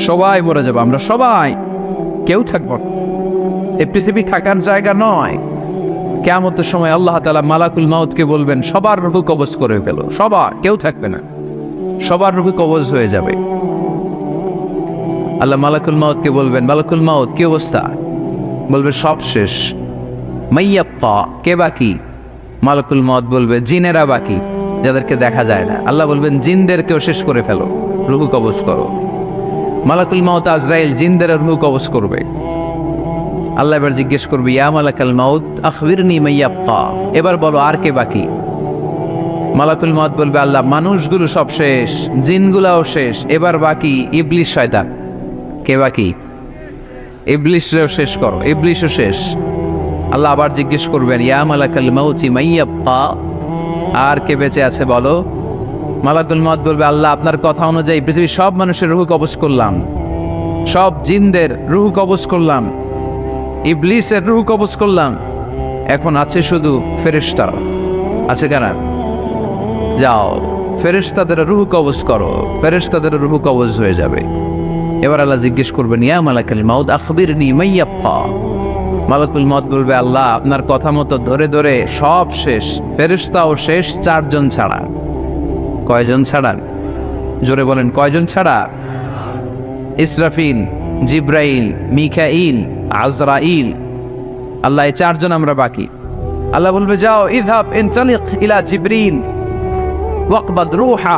সবাই মরে যাবো, আমরা সবাই, কেউ থাকবো না। এই পৃথিবী থাকার জায়গা নয়। কিয়ামতের সময় আল্লাহ তাআলা মালাকুল মাউতকে বলবেন, সবার রূহ কবজ করে ফেলো, সবার, কেউ থাকবে না, সবার রূহ কবজ হয়ে যাবে। আল্লাহ মালাকুল মাউতকে বলবেন, মালাকুল মাউত কি অবস্থা? বলবে সব শেষ। মাইয়াপ্পা, কে বাকি? মালাকুল মাউত বলবে জিনেরা বাকি, যাদেরকে দেখা যায় না। আল্লাহ বলবেন জিনদেরকেও শেষ করে ফেলো, রূহ কবজ করো। মালাকুল মাউত আজরাইল জিনদের রূহ কবজ করবে। আল্লাহ এবার জিজ্ঞেস করবে, ইয়া মালাকাল মাউত আখবিরনি মাইয়াপ্পা, এবার বলো আর কে বাকি? মালাকুল মাউত বলবে, আল্লাহ মানুষগুলো সব শেষ, জিনগুলাও শেষ, এবার বাকি ইবলিস শয়তান। কে বাকি? ইবলিসও শেষ করো, ইবলিসও শেষ। আল্লাহ আবার জিজ্ঞেস করবেন, ইয়া মালাকাল মাউতি মাইয়াপ্পা, আর কে বেঁচে আছে বলো? মালাকুল মাউত বলবে, আল্লাহ আপনার কথা অনুযায়ী পৃথিবীর সব মানুষের রূহ কবজ করলাম, সব জিনদের রূহ কবজ করলাম, ইবলিসের রূহ কবজ করলাম, এখন আছে শুধু ফেরেশতারা। আছে কারা? যাও ফেরেশতাদের রূহ কবজ করো, ফেরেশতাদের রূহ কবজ হয়ে যাবে। এবার আল্লাহ জিজ্ঞেস করবেন, ইয়া মালাকাল মাউত আখবিরনি মাইয়াপ্পা। মালাকুল মাউত বলবে, আল্লাহ আপনার কথা মতো ধরে ধরে সব শেষ, ফেরেশতাও শেষ, 4 জন ছাড়া। কয়জন ছাড়া? জোরে বলেন, কয়জন ছাড়া? ইসরাফিল, জিব্রাইল, মিকাইল, আজরাইল। আল্লাহ এই 4 জন আমরা বাকি। আল্লাহ বলবে, যাও ইযহাব ইনতালিক ইলা জিবরিল ওয়াকবাদ রূহা,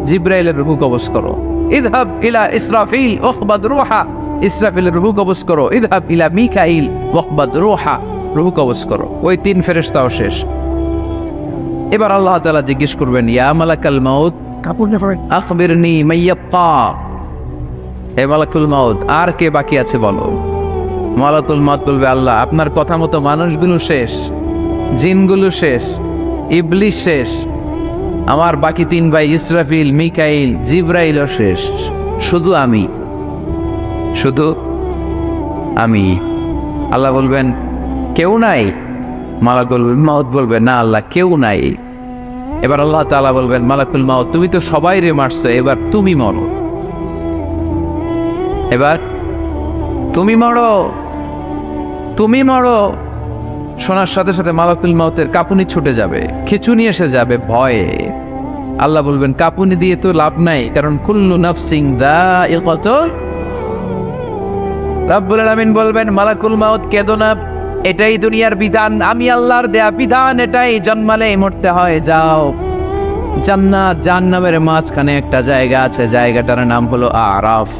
জিব্রাইলের রূহ কবজ করো। ইযহাব ইলা ইসরাফিল ওয়াকবাদ রূহা, ইসরাফিলের রূহ কবজ করো। ইযহাব ইলা মিকাইল ওয়াকবাদ রূহা, রূহ কবজ করো। ওই 3 ফেরেশতাও শেষ। এবার আল্লাহ তাআলা জিজ্ঞেস করবেন, ইয়া মালাকাল মাউত আখবিরনি মাইয়াপ্পা, হে মালাকুল মাউত আর কে বাকি আছে বলো? মালাকুল মাউত বলবে, আল্লাহ আপনার কথা মতো মানুষগুলো শেষ, জিনগুলো শেষ, ইবলিস শেষ, আমার বাকি 3 ভাই ইসরাফিল, মিকাইল, জিব্রাইলও শেষ, শুধু আমি, শুধু আমি। আল্লাহ বলবেন, কেউ নাই? মালাকুল মাউত বলবে, না আল্লাহ কেউ নাই। এবার আল্লাহ তাআলা বলবেন, মালাকুল মাউত তুমি তো সবাই রে মারছো, এবার তুমি মরো, এবার তুমি মরো, তুমি মরো। শোনার সাথে সাথে মালাকুল মাউতের কাঁপুনি ছুটে যাবে, খিঁচুনি এসে যাবে ভয়ে। আল্লাহ বলবেন, কাঁপুনি দিয়ে তো লাভ নাই, কারণ কুল্লু নাফসিন যায়িকাতুল। রব্বুল আলামিন বলবেন, মালাকুল মাউত কেঁদো না, এটাই দুনিয়ার বিধান, আমি আল্লাহর দেয়া বিধান, এটাই, জন্মালেই মরতে হয়। যাও, জান্নাত জাহান্নামের মাঝখানে একটা জায়গা আছে, জায়গাটার নাম হলো আরাফ।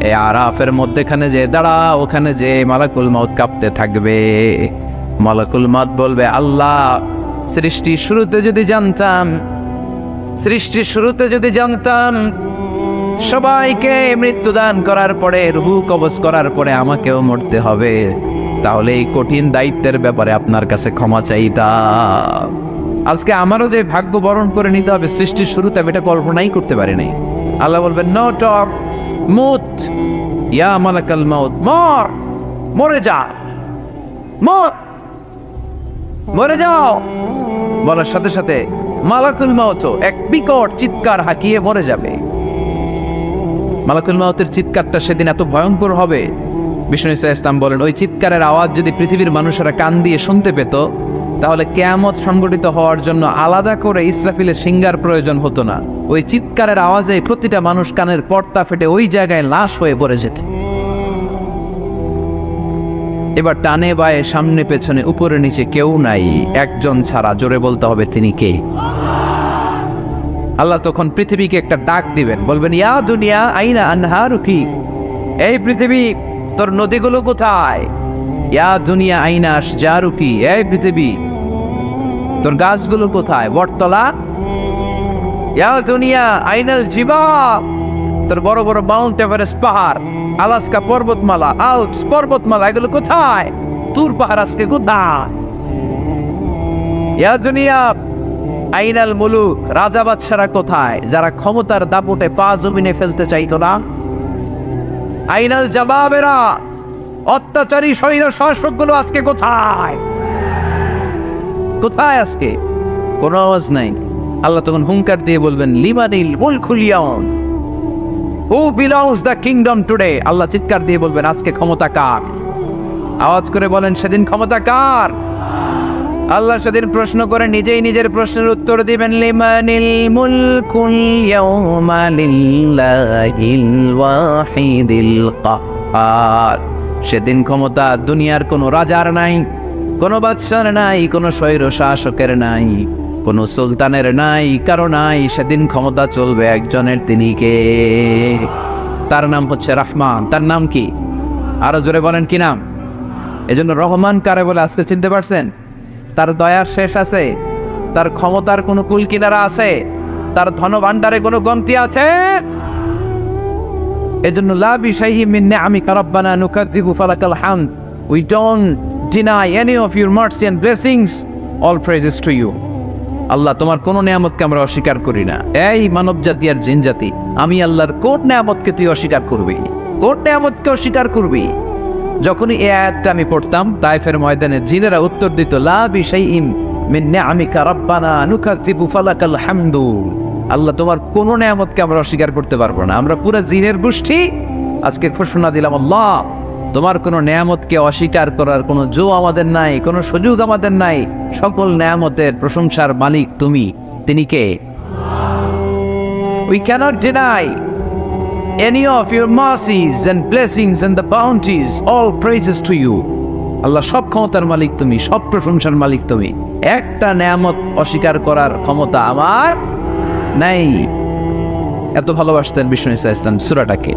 এই আরাফের মধ্যেখানে যে দাঁড়া, ওখানে যে মালাকুল মাউত কাঁপতে থাকবে। মালাকুল মাউত বলবে, আল্লাহ সৃষ্টি শুরুতে যদি জানতাম, সৃষ্টি শুরুতে যদি জানতাম সবাইকে মৃত্যুদান করার পরে, রূহ কবজ করার পরে আমাকেও মরতে হবে, তাহলে এই কঠিন দায়িত্বের ব্যাপারে আপনার কাছে ক্ষমা চাইতাম। আজকে আমারও যে ভাগ্য বরণ করে নিতে হবে সৃষ্টির শুরুতে, আমি এটা কল্পনাই করতে পারি নাই। আল্লাহ বলবেন, নো টক, মুত, ইয়া মালাকাল মাউত, মর, মরে যা, মর, মরে যাও। বলার সাথে সাথে মালাকুল মাউত এক বিকট চিৎকার হাঁকিয়ে মরে যাবে। মালাকুল মাউতের চিৎকারটা সেদিন এত ভয়ঙ্কর হবে, বিষ্ণু ইসলাম বলেন, ওই চিৎকারের আওয়াজ যদি পৃথিবীর মানুষেরা কান দিয়ে শুনতে পেত, তাহলে কিয়ামত সংগঠিত হওয়ার জন্য আলাদা করে ইসরাফিলের সিঙ্গার প্রয়োজন হতো না। ওই চিৎকারের আওয়াজে প্রতিটা মানুষ কানের পর্দা ফেটে ওই জায়গায় লাশ হয়ে পড়ে যেত। এবার টানে বায়ে সামনে পেছনে উপরে নিচে কেউ নাই, একজন ছাড়া, জোরে বলতে হবে তিনি কে? আল্লাহ তখন পৃথিবীকে একটা ডাক দিবেন, বলবেন, ইয়া দুনিয়া আইনা আনহারুকি, এই পৃথিবী তোর নদীগুলো কোথায়? ইয়া দুনিয়া আইনা আশজারুকি, এই পৃথিবী তোর গাছগুলো কোথায়? বটতলা। ইয়া দুনিয়া আইনাল জিবাল, তোর বড় বড় মাউন্ট এভারেস্ট পাহাড়, আলাস্কা পর্বতমালা, আল্পস পর্বতমালা, এগুলো কোথায়? তুর পাহাড় আজকে কোথায়? ইয়া দুনিয়া আইনাল মুলুক, রাজা বাদশারা কোথায়, যারা ক্ষমতার দাপটে পা জমিনে ফেলতে চাইতো না? আইনাল জাবাবেরা, অত্যাচারী স্বৈর শাসকগুলো আজকে কোথায়? কোথায় আজকে? কোনো আওয়াজ নাই। আল্লাহ তখন হুঙ্কার দিয়ে বলবেন, লিমানিল মুলকুল ইয়াউম, who belongs the kingdom today? Allah চিৎকার দিয়ে বলবেন আজকে ক্ষমতা কার? আওয়াজ করে বলেন সেদিন ক্ষমতা কার? আল্লাহ সেদিন প্রশ্ন করে নিজেই নিজের প্রশ্নের উত্তর দিবেন, লিমানিল মুলকুল ইয়াউমা লিল্লাহিল ওয়াহিদিল কাহ্হার। সেদিন ক্ষমতা দুনিয়ার কোনো রাজার নাই, কোনো বাদশার নাই, কোনো স্বৈর শাসকের নাই, কোনো সুলতানের নাই, কারো নাই। সেদিন ক্ষমতা চলবে একজনের, তিনি কে? তার নাম হচ্ছে রহমান। তার নাম কি? আরো জোরে বলেন কি নাম? এজন্য রহমান কারে বলে আজকে চিনতে পারছেন? তার দয়ার শেষ আছে? তার ক্ষমতার কোনো কুল কিনারা আছে? তার ধনভাণ্ডারে কোনো কমতি আছে? এজন্য লা বিশাইহি মিন নিআমিকা রাব্বানা নুকাযযিবু ফালাকাল হামদ। We don't deny any of your mercy and blessings. All praises to you. আল্লাহ তোমার কোন নিয়ামতকে আমরা অস্বীকার করি না। এই মানব জাতি আর জিন জাতি, আমি আল্লাহর কোন নিয়ামতকে তুই অস্বীকার করবি? কোন নিয়ামতকে অস্বীকার করবি? যখনই এই আয়াতটা আমি পড়তাম তায়েফের ময়দানে, জিনেরা উত্তর দিত লা বিশাইইম মিন নিআমিকা রাব্বানা নুকাযযিবু ফালাকাল হামদু। আল্লাহ তোমার কোন নিয়ামতকে আমরা অস্বীকার করতে পারবো না। আমরা পুরো জিনের গোষ্ঠী আজকে ঘোষণা দিলাম, আল্লাহ তোমার কোনো নিয়ামতকে অস্বীকার করার কোনো জো আমাদের নাই, কোনো সুযোগ আমাদের নাই। সকল নিয়ামতের প্রশংসার মালিক তুমি। তিনি কে? We cannot deny any of your mercies and blessings and the bounties. All praises to you. আল্লাহ সব ক্ষমতার মালিক তুমি, সব প্রশংসার মালিক তুমি। একটা নিয়ামত অস্বীকার করার ক্ষমতা আমার নাই। এত ভালোবাসতেন বিষ্ণু ইসা ইসলাম সূরাটাকে।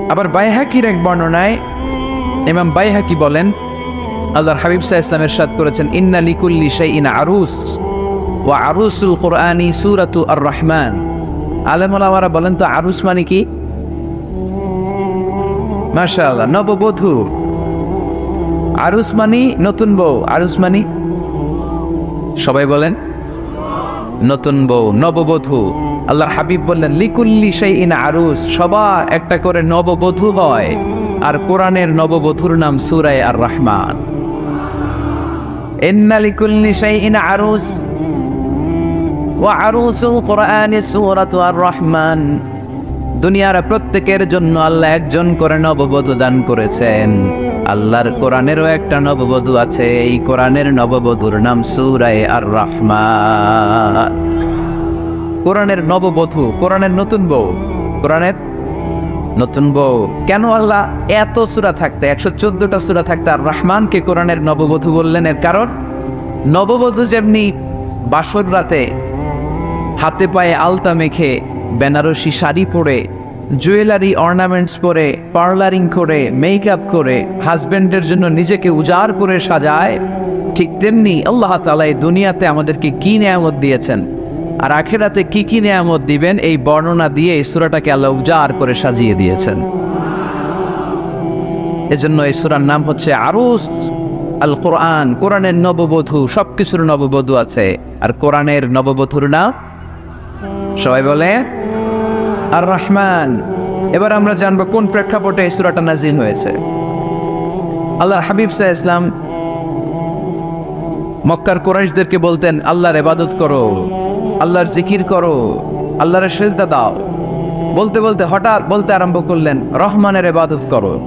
আবার বাইহাকির এক বর্ণনায় ইমাম বাইহাকি বলেন, আল্লাহর হাবিব সাল্লাল্লাহু আলাইহি ওয়াসাল্লাম ইরশাদ করেছেন, ইন্না লিকুল্লি শাইইন আরুস ওয়া আরুসুল কুরআনি সূরাতু আর-রহমান। আলেম ওলামারা বলেন তো আরুস মানে কি? মাশাআল্লাহ, নববধূ। আরুস মানে নতুন বউ। আরুস মানে সবাই বলেন নতুন বউ, নববধূ। আল্লাহর হাবিব বললেন লিকুল্লি শাইইন আরুস, সবার একটা করে নববধূ হয়। আর কোরআনের নববধূর নাম সূরা আর-রহমান। ইন্না লিকুল্লি শাইইন আরুস ওয়া আরুসুল কুরআনি সূরাতু আর-রহমান। দুনিয়ার প্রত্যেকের জন্য আল্লাহ একজন করে নববধূ দান করেছেন। আল্লাহর কোরআনেরও একটা নববধূ আছে। এই কোরআনের নববধূর নাম সূরা আর-রহমান। কোরআনের নববধূ, কোরআনের নতুন বউ, কোরআনের নতুন বউ। কেন আল্লাহ এত সূরা থাকতে, 114টা সূরা থাকতে আর রহমানকে কোরআনের নববধূ বললেন? এর কারণ, নববধূ যেমনি বাসর রাতে হাতে পায়ে আলতা মেখে, বেনারসি শাড়ি পরে, জুয়েলারি অর্নামেন্টস পরে, পার্লারিং করে, মেকআপ করে হাজবেন্ডের জন্য নিজেকে উজাড় করে সাজায়, ঠিক তেমনি আল্লাহ তাআলা এই দুনিয়াতে আমাদেরকে কি নিয়ামত দিয়েছেন আর আখিরাতে কি কি নিয়ামত দিবেন, এই বর্ণনা দিয়ে এই সূরাটাকে আল্লাহ উজাড় করে সাজিয়ে দিয়েছেন। এজন্য এই সূরার নাম হচ্ছে আরুস আল কোরআন। কোরআনের নববধূ, সবকিছুর নববধূ আছে। আর কোরআনের নববধূর নাম সবাই বলে আর রহমান। এবার আমরা জানবো কোন প্রেক্ষাপটে এই সূরাটা নাযিল হয়েছে। আল্লাহর হাবিব সাল্লাল্লাহু আলাইহি ওয়াসাল্লাম মক্কার কুরাইশদেরকে বলতেন, আল্লাহর ইবাদত করো, আল্লাহর জিকির করো, আল্লাহর সেজদা দাও। বলতে বলতে হঠাৎ বলতে আরম্ভ করলেন, রহমানের ইবাদত করো,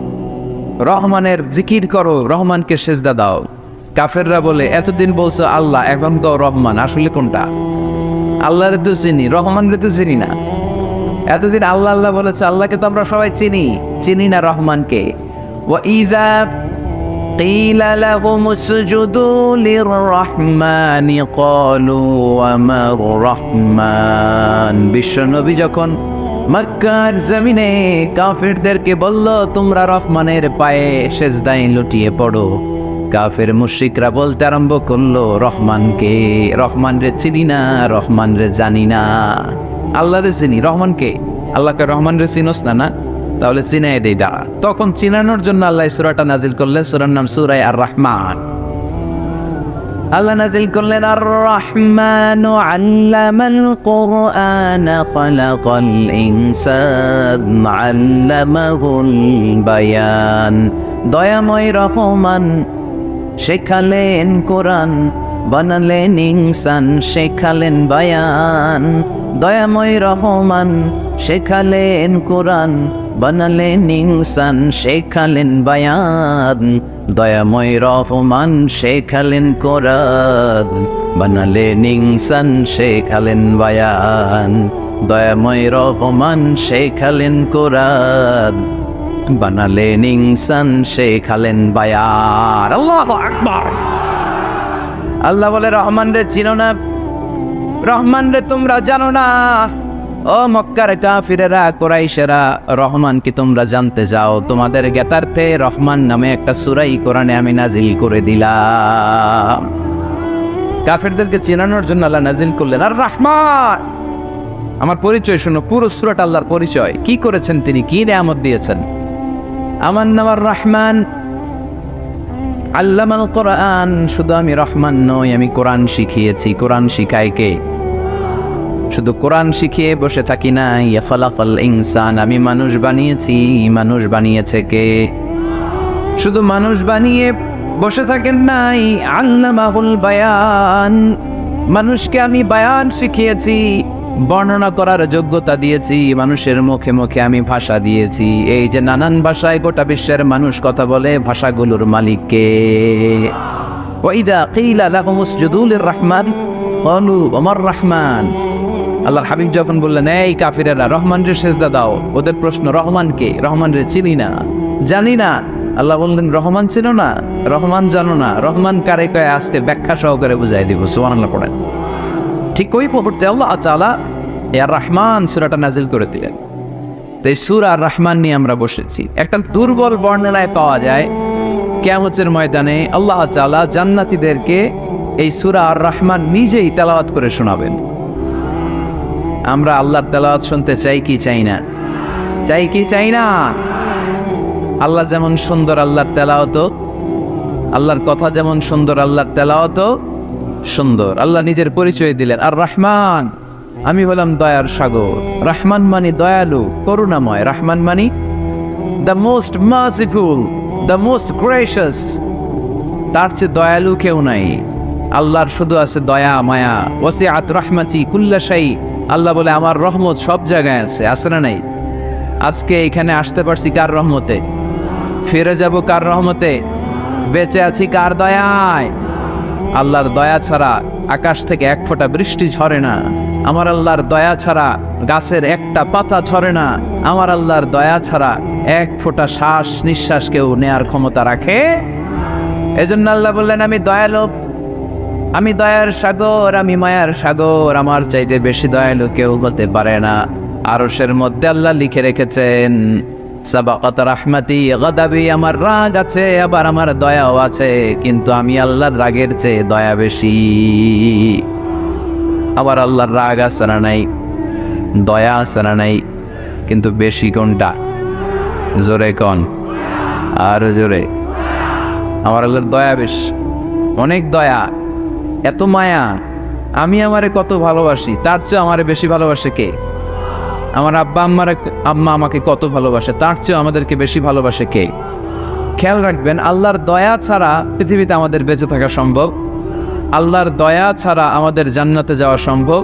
রহমানের জিকির করো, রহমানকে সেজদা দাও। কাফেররা বলে, এতদিন বলছো আল্লাহ, এখন তো রহমান, আসলে কোনটা? আল্লাহরে তো চিনি, রহমানরে তো চিনি না। এতদিন আল্লাহ আল্লাহ বলেছে, আল্লাহকে তো আমরা সবাই চিনি, চিনি না রহমানকে। ওয়া ইযা قيل لهم اسجدوا للرحمن قالوا وما الرحمن। বিশ্বনবী যখন মক্কার জমিনে কাফেরদেরকে বলল, তোমরা রহমানের পায়ে সেজদায় লুটিয়ে পড়ো, কাফের মুশরিকরা বলতে আরম্ভ করলো, রহমানকে, রহমানরে চিনি না, রহমানরে জানি না। আল্লাহরে চিনি, রহমানকে? আল্লাহকে রহমানরে চিনোস না? না, তাহলে চিনাই দেই দাঁড়া। তখন চিনানোর জন্য আল্লাহ সূরাটা নাজিল করলেন। সূরার নাম সূরা আর-রহমান। আল্লাহ নাজিল করলেন, আর রহমানু আল্লামাল কুরআন খালাকাল ইনসান আল্লামাহুল বায়ান। দয়াময় রহমান শেখালেন কোরআন, বানালেন ইনসান শেখালেন বায়ান, দয়াময় রহমান শেখালেন কোরআন, বানালেন ইনসান শেখালেন বায়ান, দয়াময় রহমান শেখালেন কোরআন, বানালেন ইনসান শেখালেন বায়ান, দয়াময় রহমান শেখালেন কোরআন, বানালেন ইনসান শেখালেন বায়ান। আল্লাহু আকবার। আল্লাহ বলে রহমান রে চিনো না, রহমান রে তোমরা জানো না। ও মক্কার কাফিরেরা কুরাইশেরা, রহমান কি তোমরা জানতে যাও? তোমাদের জ্ঞাতার্থে রহমান নামে একটা সূরাই কোরআনে আমি নাজিল করে দিলাম। কাফিরদেরকে চেনানোর জন্য আল্লাহ নাজিল করলেন আর রহমান। আমার পরিচয় শোনো, পুরো সূরাটা আল্লাহর পরিচয়। কি করেছেন তিনি, কি নিয়ামত দিয়েছেন। আমার নাম আর রহমান, আল্লামাল কোরআন। শুধু আমি রহমান নই, আমি কোরআন শিখিয়েছি। কোরআন শিখায় কে? শুধু কোরআন শিখিয়ে বসে থাকি না। ইয়াফালাফাল ইনসান, আমি মানুষ বানিয়েছি। মানুষ বানিয়েছে কে? শুধু মানুষ বানিয়ে বসে থাকেন নাই, আল্লামাহুল বায়ান, মানুষকে আমি বায়ান শিখিয়েছি, বর্ণনা করার যোগ্যতা দিয়েছি। মানুষের মুখে মুখে আমি ভাষা দিয়েছি। এই যে নানান ভাষায় গোটা বিশ্বের মানুষ কথা বলে, ভাষাগুলোর মালিক কে? ওয়াইদা কিলা লাহুম উসজুদু লিররহমান ক্বালু ওমার রহমান। আল্লাহর হাবিব যখন বললেন এই কাফিরেরা রহমান রে সেজদা দাও, ওদের প্রশ্ন রহমান কে? রহমান রে চিনি না, জানি না। আল্লাহ বললেন রহমান চিনো না, রহমান জানো না, রহমান কারে কয় আজকে ব্যাখ্যা সহকারে বুঝাই দিব। সুবহানাল্লাহ পড়েন। ঠিক ওই মুহূর্তে আল্লাহ তাআলা আর রহমান সূরাটা নাজিল করে দিলেন। তো এই সূরা আর রহমান নিয়ে আমরা বসেছি। একটা দুর্বল বর্ণনায় পাওয়া যায় কিয়ামতের ময়দানে আল্লাহ তাআলা জান্নাতীদেরকে এই সূরা আর রহমান নিজেই তেলাওয়াত করে শোনাবেন। আমরা আল্লাহর তেলাওয়াত শুনতে চাই কি চাই না? চাই কি চাই না? আল্লাহ যেমন সুন্দর, আল্লাহর তেলাওয়াত, আল্লাহর কথা যেমন সুন্দর, আল্লাহর তেলাওয়াত সুন্দর। আল্লাহ নিজের পরিচয় দিলেন আর রহমান, আমি হলাম দয়ার সাগর। রহমান মানে দয়ালু, করুণাময়। রহমান মানে the most merciful, the most gracious. তার চেয়ে দয়ালু কেউ নাই। আল্লাহর শুধু আছে দয়া মায়া। ওয়াসিআত রাহমাতি কুল্লা শাই। আল্লাহ বলে আমার রহমত সব জায়গায় আছে। আছে না নাই? আজকে এখানে আসতে পারছি কার রহমতে? ফিরে যাব কার রহমতে? বেঁচে আছি কার দয়ায়? আল্লাহর দয়া ছাড়া আকাশ থেকে এক ফোঁটা বৃষ্টি ঝরে না। আমার আল্লাহর দয়া ছাড়া গাছের একটা পাতা ঝরে না। আমার আল্লাহর দয়া ছাড়া এক ফোঁটা শ্বাস নিঃশ্বাস কেউ নেয়ার ক্ষমতা রাখে? এজন্য আল্লাহ বললেন আমি দয়ালু, আমি দয়ার সাগর, আমি মায়ার সাগর। আমার চাইতে বেশি দয়ালু কেউ হতে পারে না। আরশের মধ্যে আল্লাহ লিখে রেখেছেন সাবাকাত রাহমাতি গাদাবি, আমার রাগ আছে আবার আমার দয়াও আছে, কিন্তু আমি আল্লাহর রাগের চেয়ে দয়া বেশি। আবার আল্লাহর রাগ আছে না নাই, দয়া আছে না নাই, কিন্তু বেশি কোনটা? জোরে কোন, আরো জোরে। আমার আল্লাহর দয়া বেশি, অনেক দয়া, এত মায়া। আমি আমারে কত ভালোবাসি, তার চেয়ে আমারে বেশি ভালোবাসে কে? আমার আম্মা আমাকে কত ভালোবাসে, তার চেয়ে আমাদেরকে বেশি ভালোবাসে কে? খেয়াল রাখবেন, আল্লাহর দয়া ছাড়া পৃথিবীতে আমাদের বেঁচে থাকা সম্ভব। আল্লাহর দয়া ছাড়া আমাদের জান্নাতে যাওয়া সম্ভব।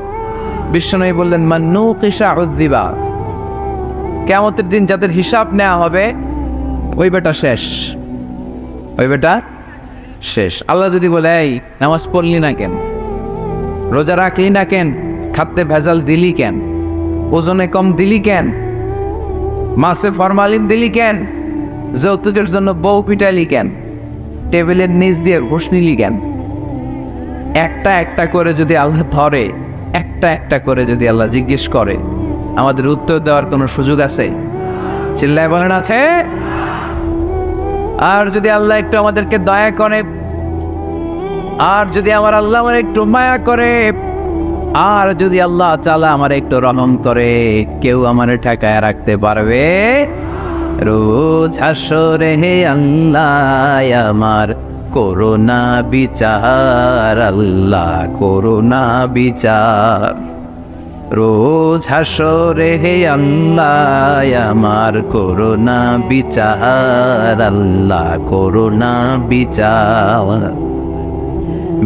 বিশ্বনবী বললেন মান নুকিশা উযযিবা, কিয়ামতের দিন যাদের হিসাব নেওয়া হবে ওই বেটা শেষ, ওই বেটা শেষ। আল্লাহ যদি বলে এই নামাজ পড়লি না কেন, রোজা রাখলি না কেন, খাদ্যে ভেজাল দিলি কেন, ওজনে কম দিলি কেন, মাছে ফরমালিন দিলি কেন, যৌতুকের জন্য বউ পিটালি কেন, টেবিলের নিচ দিয়ে ঘুষ নিলি কেন, একটা একটা করে যদি আল্লাহ ধরে, একটা একটা করে যদি আল্লাহ জিজ্ঞেস করে, আমাদের উত্তর দেওয়ার কোনো সুযোগ আছে? চিল্লায় বলেন আছে? আর যদি আল্লাহ একটু আমাদেরকে দয়া করে, আর যদি আমার আল্লাহ আমার একটু মায়া করে, আর যদি আল্লাহ তাআলা আমার একটু রহম করে, কেউ আমার ঠেকায় রাখতে পারবে? রোজ হাসরে হে আল্লাহ আমার করোনা বিচার, আল্লাহ করোনা বিচার। রোজ হাসরে হে আল্লাহ আমার করোনা বিচার, আল্লাহ করোনা বিচার।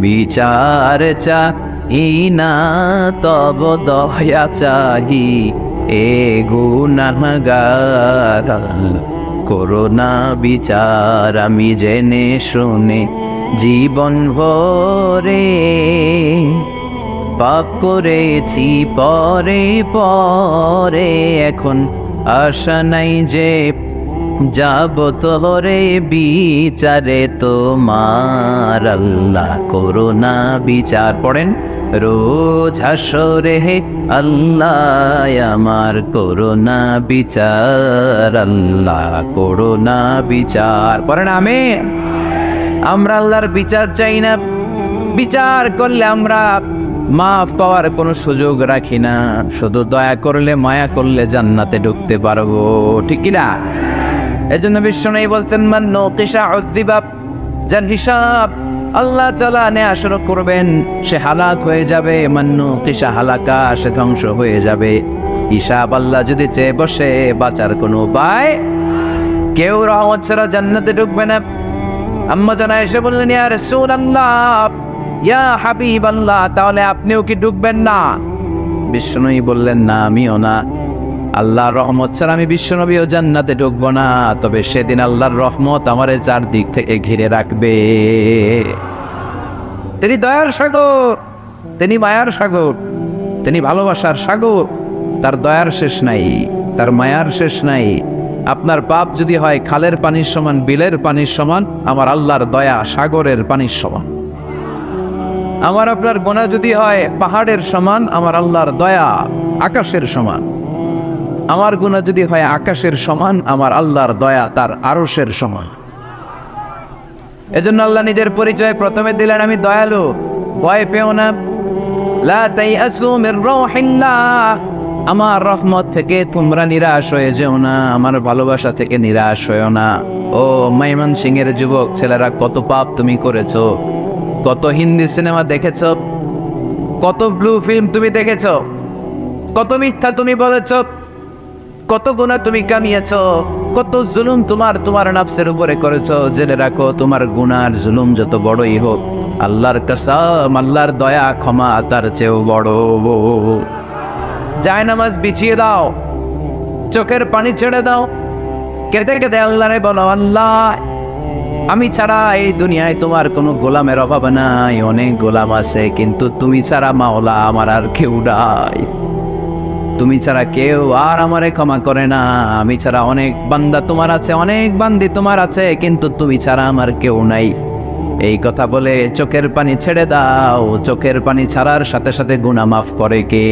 বিচার চাহি না তব দয়া চাহি এ গুনাহগার। করোনা বিচার আমি জেনে শুনে জীবন ভরে পাপ করেছি পরে পরে, এখন আশা নাই যে যাব তোরে বিচারে তোমার। আল্লাহ করোনা বিচার পড়েন রোজ হাসরে হে আল্লাহ আমার করোনা বিচার। আল্লাহ করোনা বিচার পড়েন আমিন। আমরা আল্লাহর বিচার চাই না, বিচার করলে আমরা মাফ পাওয়ার কোনো সুযোগ রাখি না, শুধু দয়া করলে মায়া করলে জান্নাতে ঢুকতে পারবো, ঠিক কিনা? এজন্য বিশ্বনবী বলতেন মান নুকিশা উযিবা, যার হিসাব আল্লাহ তাআলা নেয়া শুরু করবেন সে হালাক হয়ে যাবে। মান নুকিশা হালাকা, সে ধ্বংস হয়ে যাবে। হিসাব আল্লাহ যদি চেয়ে বসে বাঁচার কোনো উপায়, কেউ রহমত ছাড়া জান্নাতে ঢুকবে না। আম্মা জানা এসে বললেন ইয়া রাসূলুল্লাহ, ইয়া হাবিবাল্লাহ, তাহলে আপনিও কি ঢুকবেন না? বিশ্বনবী বললেন না, আমিও না। আল্লাহর রহমত ছাড়া আমি বিশ্বনবীও জান্নাতে ঢুকবো না। তবে সেদিন আল্লাহর রহমত আমারে চারদিক থেকে ঘিরে রাখবে। তিনি দয়ার সাগর, তিনি মায়ার সাগর, তিনি ভালোবাসার সাগর। তার দয়ার শেষ নাই, তার মায়ার শেষ নাই। আপনার পাপ যদি হয় খালের পানির সমান, বিলের পানির সমান, আমার আল্লাহর দয়া সাগরের পানির সমান। আমার আপনার গুনাহ যদি হয় পাহাড়ের সমান, আমার আল্লাহর দয়া আকাশের সমান। আমার গুনাহ যদি হয় আকাশের সমান, আমার আল্লাহর দয়া তার আরশের সমান। এজন্য আল্লাহ নিজের পরিচয় প্রথমে দিলেন আমি দয়ালু, ভয় পেও না। লা তাইআসু মির রাউহিল্লাহ, আমার রহমত থেকে তোমরা নিরাশ হয়ে যেও না, আমার ভালোবাসা থেকে নিরাশ হয়েও না। ও ময়মনসিংহের যুবক ছেলেরা, কত পাপ তুমি করেছো, কত হিন্দি সিনেমা দেখেছো, কত ব্লু ফিল্ম তুমি দেখেছো, কত মিথ্যা তুমি বলেছো, কত গুনাহ তুমি কামিয়েছো, কত জুলুম তোমার নাফসের উপরে করেছো। জেনে রাখো তোমার গুনার জুলুম যত বড়ই হোক, আল্লাহর কসম আল্লাহর দয়া ক্ষমা তার চেয়েও বড়। জায়নামাজ বিছিয়ে দাও, চোখের পানি ছেড়ে দাও, কেঁদে কেঁদে আল্লাহরে বলো আল্লাহ আমি ছাড়া এই দুনিয়ায় তোমার কোনো গোলামের অভাব নাই। অনেক গোলাম আছে, কিন্তু তুমি ছাড়া মাওলা আমার আর কেউ নাই। তুমি ছাড়া কেউ আর আমারে ক্ষমা করে না। আমি ছাড়া অনেক বান্দা তোমার আছে, অনেক বান্দি তোমার আছে, কিন্তু তুমি ছাড়া আমার কেউ নাই। এই কথা বলে চোখের পানি ছেড়ে দাও। চোখের পানি ছাড়ার সাথে সাথে গুনাহ মাফ করে কে?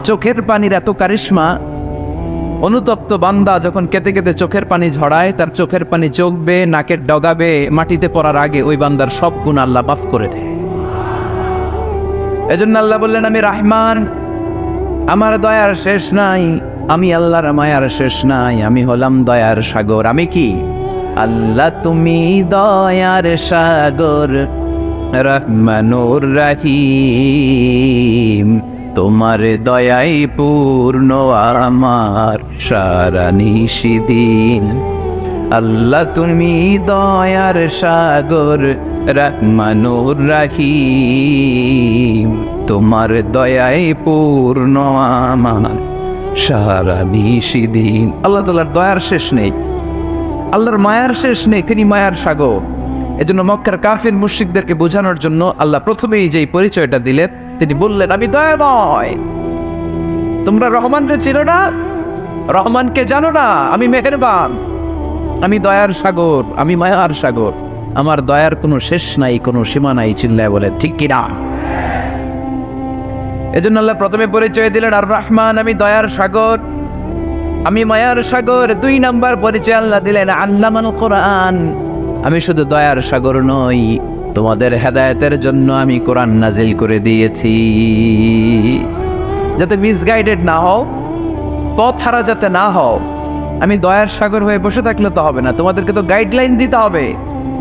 চোখের পানির এত কারিশমা, অনুতপ্ত বান্দা যখন কেঁদে কেঁদে চোখের পানি ঝরায়, তার চোখের পানি চোখ বেয়ে নাকের ডগাবে মাটিতে পড়ার আগে ওই বান্দার সব গুনাহ আল্লাহ মাফ করে দেয়। এজন্য আল্লাহ বললেন আমি রহমান, আমার দয়ার শেষ নাই। আমি আল্লাহর মায়ার শেষ নাই। আমি হলাম দয়ার সাগর। আমি কি? আল্লাহ তুমি দয়ার সাগর, রহমানুর রহিম, তোমার দয়াই পূর্ণ আমার সারা নিশিদিন। আল্লাহ তুমি দয়ার সাগর, রহমানুর রহিম, তোমার দয়াই পূর্ণ আমার সারা নিশিদিন। আল্লাহ তাআলার দয়ার শেষ নেই, আল্লাহর মায়ার শেষ নেই, তিনি মায়ার সাগর। এজন্য মক্কার কাফির মুশরিকদেরকে বোঝানোর জন্য আল্লাহ প্রথমেই যেই পরিচয়টা দিলেন, তিনি বললেন আমি দয়াময়। তোমরা রহমানকে চিনো না, রহমানকে জানো না? আমি মেহেরবান, আমি দয়ার সাগর, আমি মায়ার সাগর। আমার দয়ার কোনো শেষ নাই, কোনো সীমা নাই। চিল্লায় বলে ঠিক কিনা? এজন্য আল্লাহ প্রথমে পরিচয় দিলেন আর রহমান, আমি দয়ার সাগর, আমি মায়ার সাগর। 2 নাম্বার পরিচয় আল্লাহ দিলেন আল্লামাল কোরআন, আমি শুধু দয়ার সাগর নই, তোমাদের হেদায়েতের জন্য আমি কোরআন নাজিল করে দিয়েছি, যাতে মিসগাইডেড না হও, পথ হারা যাতে না হও। আমি দয়ার সাগর হয়ে বসে থাকলে তো হবে না, তোমাদেরকে তো গাইডলাইন দিতে হবে।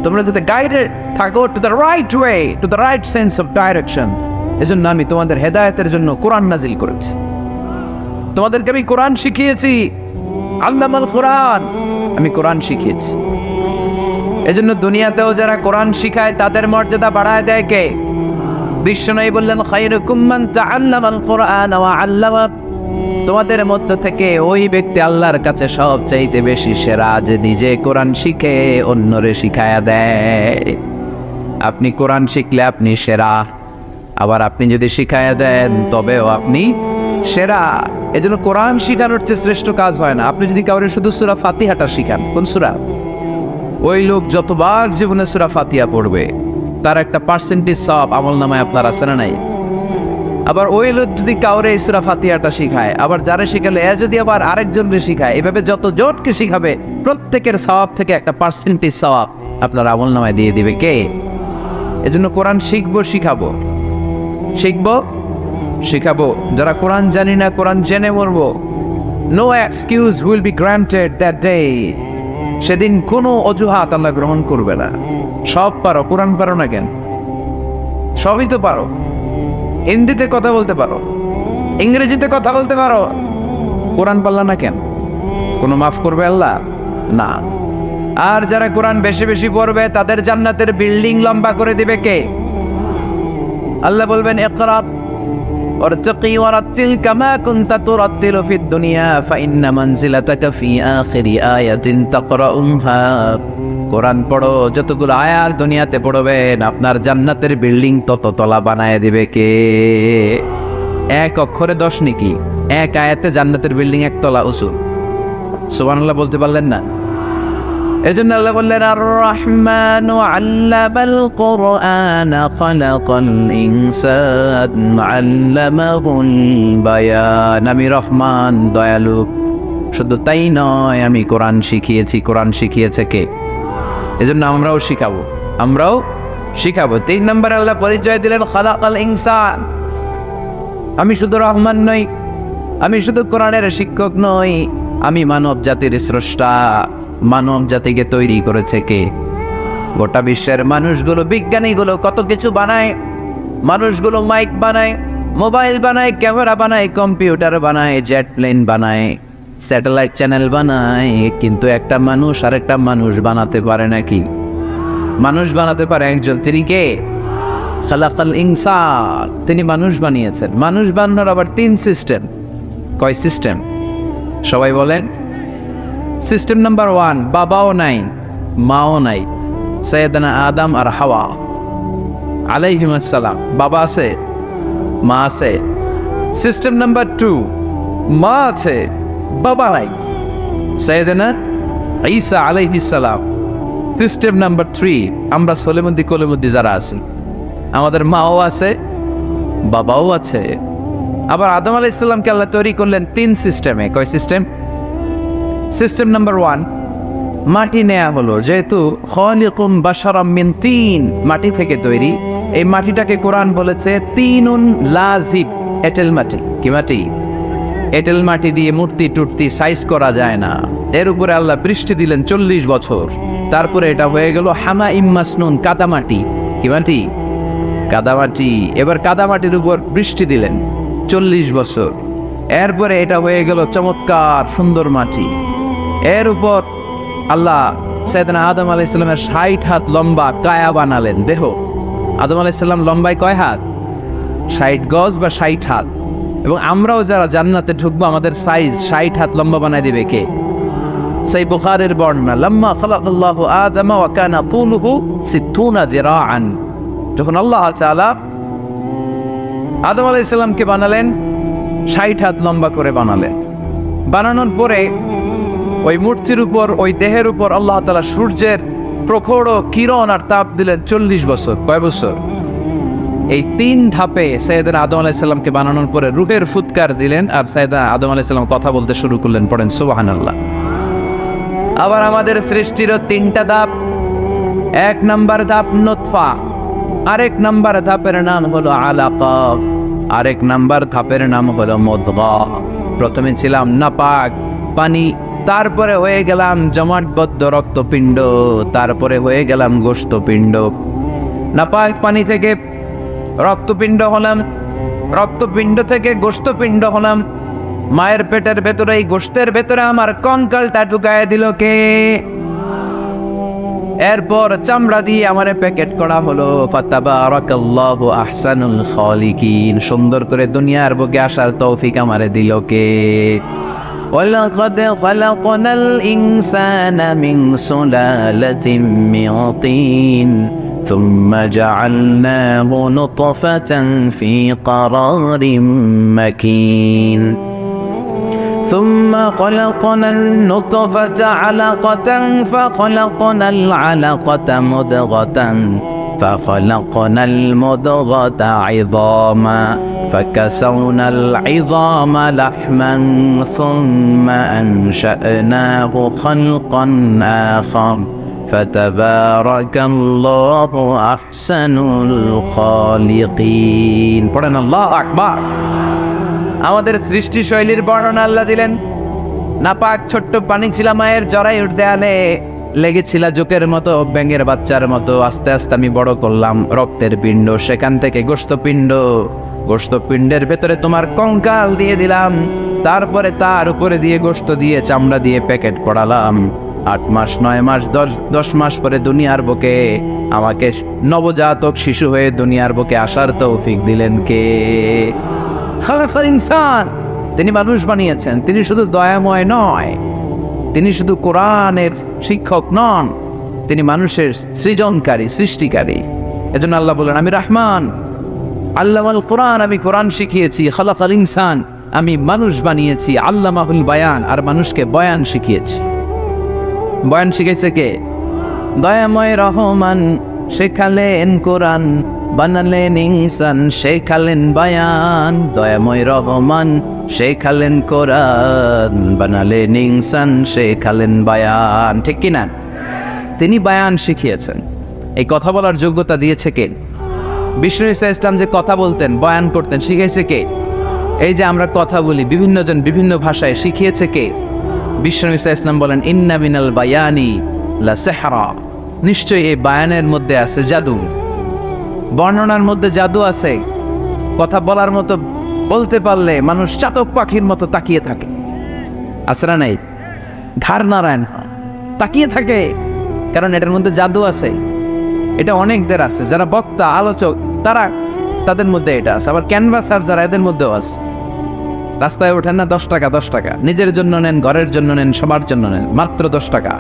তোমরা যাতে গাইডেড থাকো to the right way, to the right sense of direction. এজন্য আমি তোমাদের হেদায়েতের জন্য কোরআন নাজিল করেছি, তোমাদেরকে আমি কোরআন শিখিয়েছি। আল্লামাল কোরআন, আমি কোরআন শিখিয়েছি। এজন্য দুনিয়াতেও যারা কোরআন শিখায় তাদের মর্যাদা বাড়ায় দেয় কে? বিশ্বনবী বললেন, খায়রুকুম মান তাআল্লামাল কুরআন ওয়া আল্লামা। তোমাদের মধ্য থেকে ওই ব্যক্তি আল্লাহর কাছে সবচাইতে বেশি সেরা, যে নিজে কোরআন শিখে অন্যরে শিখায়া দেয়। আপনি কোরআন শিখলে আপনি সেরা, আবার আপনি যদি শিখায়া দেন তবেও আপনি সেরা। এজন্য কোরআন শিখানোর চেয়ে শ্রেষ্ঠ কাজ হয় না। আপনি যদি কাউরে শুধু সূরা ফাতিহাটা শিখান, কোন সূরা, ওই লোক যতবার জীবনে সূরা ফাতিহা পড়বে তার একটা পার্সেন্টেজ সওয়াব আমলনামায় আপনার আছে না নাই? আবার ওই লোক যদি কাউরে এই সূরা ফাতিহাটা শিখায়, আবার যারা শিখালে এ যদি আবার আরেকজনকে শিখায়, এভাবে যত জনকে শিখাবে প্রত্যেকের সওয়াব থেকে একটা পার্সেন্টেজ সওয়াব আপনার আমলনামায় দিয়ে দিবে কে? এজন্য কোরআন শিখবো, শিখাবো, শিখবো, শিখাবো। যারা কোরআন জানি না, কোরআন জেনে মরবো। No excuse will be granted that day. সেদিন কোনো অজুহাত আল্লাহ গ্রহণ করবে না। সব পারো, কোরআন পারো না কেন? সবই তো পারো। হিন্দিতে কথা বলতে পারো, ইংরেজিতে কথা বলতে পারো, কোরআন পারলা না কেন? কোনো মাফ করবে আল্লাহ? না। আর যারা কোরআন বেশি বেশি পড়বে তাদের জান্নাতের বিল্ডিং লম্বা করে দিবে কে? আল্লাহ বলবেন, ইকরা ওয়ারতাকি ওয়ারাতিল কামা কুনতা তুরাতিলু ফিদ দুনিয়া ফাইন্না মানজিলাতাকা ফি আখিরি আয়াতিন তাকরাউহা। কোরআন পড়ো, যতগুলো আয়াত দুনিয়াতে পড়বেন আপনার জান্নাতের বিল্ডিং তত তলা বানায় দিবে কে? এক অক্ষরে 10 নেকি, এক আয়াতে জান্নাতের বিল্ডিং একতলা উঁচু। সুবহানাল্লাহ বলতে পারলেন না? এজন্য আল্লাহ বললেন, আর রহমানু আল্লামাল কুরআন খালাকাল ইনসান আল্লামাহুল বায়ান। আমি রহমান, দয়ালু। শুধু তাই নয়, আমি কোরআন শিখিয়েছি। কোরআন শিখিয়েছে কে? এজন্য আমরাও শিখাবো, আমরাও শিখাবো। 3 নম্বরে আল্লাহ পরিচয় দিলেন, খালাকাল ইনসান। আমি শুধু রহমান নই, আমি শুধু কোরআনের শিক্ষক নই, আমি মানব জাতির স্রষ্টা। মানব জাতিকে তৈরি করেছে কে? গোটা বিশ্বের মানুষগুলো, বিজ্ঞানীগুলো কত কিছু বানায়। মানুষগুলো মাইক বানায়, মোবাইল বানায়, ক্যামেরা বানায়, কম্পিউটার বানায়, জেট প্লেন বানায়, স্যাটেলাইট চ্যানেল বানায়, কিন্তু একটা মানুষ আর একটা মানুষ বানাতে পারে নাকি? মানুষ বানাতে পারে একজন, তিনি কে? খালাকাল ইনসান। তিনি মানুষ বানিয়েছেন। মানুষ বানানোর আবার 3 সিস্টেম। কয় সিস্টেম? সবাই বলেন। সিস্টেম নাম্বার 1, বাবাও নাই, মাও নাই। সাইয়েদানা আদম আর হাওয়া আলাইহিস সালাম, বাবা আছে, মা আছে। সিস্টেম নাম্বার 2, মা আছে, বাবা নাই। সাইয়েদানা ঈসা আলাইহিস সালাম। সিস্টেম নাম্বার 3, আমরা সলেমুদ্দি কলিমুদ্দি যারা আছি, আমাদের মাও আছে, বাবাও আছে। আবার আদম আলাইহিস সালামকে আল্লাহ তৈরি করলেন 3 সিস্টেমে। কয় সিস্টেম? সিস্টেম নাম্বার 1, মাটি নেয়া হলো। যেহেতু খালিকুম বাশারাম মিন তিন, মাটি থেকে তৈরি। এই মাটিটাকে কোরআন বলেছে তিনুন লাজিব, এঁটেল মাটি। কি মাটি? এঁটেল মাটি দিয়ে মূর্তি টুর্তি সাইজ করা যায় না। এর উপরে আল্লাহ বৃষ্টি দিলেন 40 বছর। তারপরে এটা হয়ে গেল হামা ইম্মাসনুন, কাদামাটি। কি মাটি? কাদামাটি। এবার কাদামাটির উপর বৃষ্টি দিলেন 40 বছর। এরপরে এটা হয়ে গেল চমৎকার সুন্দর মাটি। এর উপর আল্লাহ সাইয়েদনা আদম আলাইহিস সালামের 60 হাত লম্বা কায়া বানালেন, দেহ। আদম আলাইহিস সালাম লম্বায় কয় হাত? 60 গজ বা 60 হাত। এবং আমরাও যারা জান্নাতে ঢুকবো আমাদের সাইজ 60 হাত লম্বা বানায় দিবে কে? সেই বুখারীর বর্ণনা, লাম্মা খালাকাল্লাহু আদম ওয়া কানা তুলুহু 60 যিরাআন। যখন আল্লাহ তাআলা আদম আলাইহিস সালামকে বানালেন 60 হাত লম্বা করে বানালেন। বানানোর পরে ওই মূর্তির উপর, ওই দেহের উপর আল্লাহ তাআলা সূর্যের প্রখর কিরণ আর তাপ দিলেন 40 বছর। কয় বছর? এই 3 ধাপে সাইয়েদনা আদম আলাইহিস সালামকে বানানোর পরে রূহের ফুৎকার দিলেন, আর সাইয়েদনা আদম আলাইহিস সালাম কথা বলতে শুরু করলেন। পড়েন সুবহানাল্লাহ। আবার আমাদের সৃষ্টিরও 3টা ধাপ। 1 নাম্বার ধাপ নুতফা, আরেক নাম্বার ধাপের নাম হলো আলাকা, আরেক নাম্বার ধাপের নাম হলো মুদগা। প্রথমে ছিলাম নাপাক পানি, তারপরে হয়ে গেলাম জমাটবদ্ধ রক্তপিণ্ড, তারপরে হয়ে গেলাম গোশতপিণ্ড। নাপাক পানি থেকে রক্তপিণ্ড হলাম, রক্তপিণ্ড থেকে গোশতপিণ্ড হলাম। মায়ের পেটের ভেতরে, এই গোশতের ভেতরে আমার কঙ্কালটা ঢুকায় দিল কে? এরপর চামড়া দিয়ে আমারে প্যাকেট করা হলো। ফাতাবারাকাল্লাহু আহসানুল খালিকিন, সুন্দর করে দুনিয়ার বুকে আসার তৌফিক আমারে দিল কে? ওয়ালাকাদ খালাকনাল ইনসানা মিন সুলালাতিন মিন তিন ثم جعلناه نطفة في قرار مكين ثم خلقنا النطفة علقة فخلقنا العلقة مضغة فخلقنا المضغة عظاما فكسونا العظام لحما ثم أنشأناه خلقا آخر فتبارك الله أحسن الخالقين পড়েন আল্লাহু আকবার। আমাদের সৃষ্টি শৈলীর বর্ণনা আল্লাহ দিলেন। নাপাক ছোট্ট পানি ছিল মায়ের জরায়ুর দেয়ালে, লেগেছিল জোকের মতো, ব্যাঙের বাচ্চার মতো। আস্তে আস্তে আমি বড় করলাম রক্তের পিণ্ড, সেখান থেকে গোশতপিণ্ড, গোশতপিণ্ডের ভেতরে তোমার কঙ্কাল দিয়ে দিলাম, তারপরে তার উপরে দিয়ে গোশত দিয়ে চামড়া দিয়ে প্যাকেট পড়ালাম। 8 মাস 9 মাস 10 মাস পরে দুনিয়ার বুকে আমাকে নবজাতক শিশু হয়ে দুনিয়ার বুকে আসার তৌফিক দিলেন কে? খালাকাল ইনসান, তিনি মানুষ বানিয়েছেন। তিনি শুধু দয়াময় নয়, তিনি শুধু কোরআনের শিক্ষক নন, তিনি মানুষের সৃজনকারী, সৃষ্টিকারী। এজন্য আল্লাহ বলেন, আমি রহমান, আল্লামাল কোরআন, আমি কোরআন শিখিয়েছি। খালাকাল ইনসান, আমি মানুষ বানিয়েছি। আল্লামাহুল বায়ান, আর মানুষকে বয়ান শিখিয়েছি। বয়ান শিখাইছে কে? দয়াময় রহমান শেখালেন কোরআন, বানালেন ইনসান শেখালেন বায়ান। দয়াময় রহমান শেখালেন কোরআন, বানালেন ইনসান শেখালেন বায়ান। ঠিক কিনা? তিনি বায়ান শিখিয়েছেন। এই কথা বলার যোগ্যতা দিয়েছে কে? বিষ্ণু ঈসা ইসলাম যে কথা বলতেন, বয়ান করতেন, শিখাইছে কে? এই যে আমরা কথা বলি বিভিন্ন জন বিভিন্ন ভাষায়, শিখিয়েছে কে? বিষ্ণু ঈসা ইসলাম বলেন, ইন্না মিনাল বায়ানি লা সিহরা, নিশ্চয়ই এই বায়ানের মধ্যে আছে জাদু, বর্ণনার মধ্যে জাদু আছে। কথা বলার মতো, বলতে পারলে মানুষ চাতক পাখির মতো তাকিয়ে থাকে। আছে না নাই? ঘাড় নারায়ণ তাকিয়ে থাকে, কারণ এটার মধ্যে জাদু আছে। এটা অনেকদের আছে, যারা বক্তা আলোচক তাদের মধ্যে এটা আছে। আবার ক্যানভাসার যারা, এদের মধ্যেও আছে। রাস্তায় ওঠেন না 10 টাকা 10 টাকা, নিজের জন্য নেন, ঘরের জন্য নেন, সবার জন্য নেন, মাত্র 10 টাকা।